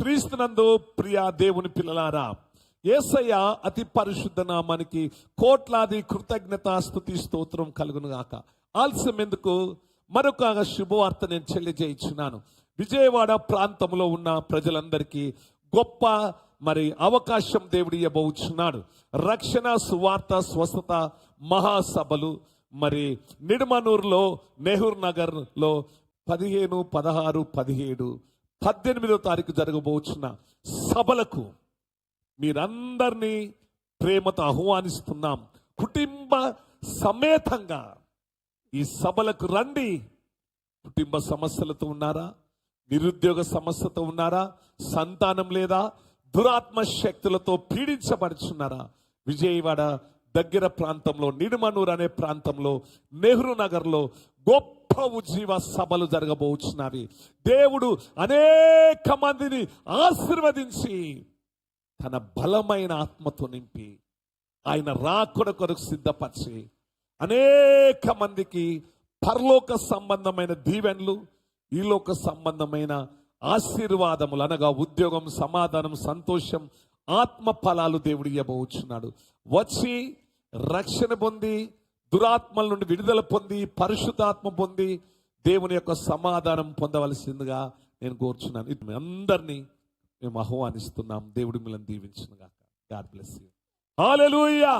క్రీస్తునందు ప్రియ దేవుని పిల్లలారా, యేసయ్య అతి పరిశుద్ధ నామానికి కోట్లాది కృతజ్ఞత స్తుతి స్తోత్రం కలుగును గాక. ఆలస్యం ఎందుకు, మరొక శుభవార్త నేను తెలియజేయుచున్నాను. విజయవాడ ప్రాంతంలో ఉన్న ప్రజలందరికీ గొప్ప అవకాశం దేవుడు ఇవ్వబోచున్నాడు. రక్షణ సువార్త స్వస్థత మహాసభలు నిడమనూరులో, నెహ్రూ నగర్ లో 15, 16, 17, 18వ తారీఖు జరగబోచున్న సభలకు మీరందరినీ ప్రేమతో ఆహ్వానిస్తున్నాం. కుటుంబ సమేతంగా ఈ సభలకు రండి. కుటుంబ సమస్యలతో ఉన్నారా? నిరుద్యోగ సమస్యతో ఉన్నారా? సంతానం లేదా? దురాత్మ శక్తులతో పీడించబడుచున్నారా? విజయవాడ దగ్గర ప్రాంతంలో, నిడమనూరు అనే ప్రాంతంలో, నెహ్రూ నగర్ లో గొప్ప ఉజ్జీవ సభలు జరగబోచున్నవి. దేవుడు అనేక మందిని ఆశీర్వదించి తన బలమైన ఆత్మతో నింపి ఆయన రాకడ కొరకు సిద్ధపరిచి అనేక మందికి పరలోక సంబంధమైన దీవెనలు, ఈలోక సంబంధమైన ఆశీర్వాదములు అనగా ఉద్యోగం, సమాధానం, సంతోషం, ఆత్మ ఫలాలు దేవుడు ఇవ్వబోచున్నాడు. వచ్చి రక్షణ పొంది, దురాత్మల నుండి విడుదల పొంది, పరిశుద్ధాత్మ పొంది దేవుని యొక్క సమాధానం పొందవలసిందిగా నేను కోరుచున్నాను. అందరినీ మేము ఆహ్వానిస్తున్నాం. దేవుడి మిమ్మల్ని దీవించును గాక. God bless you. హల్లెలూయా.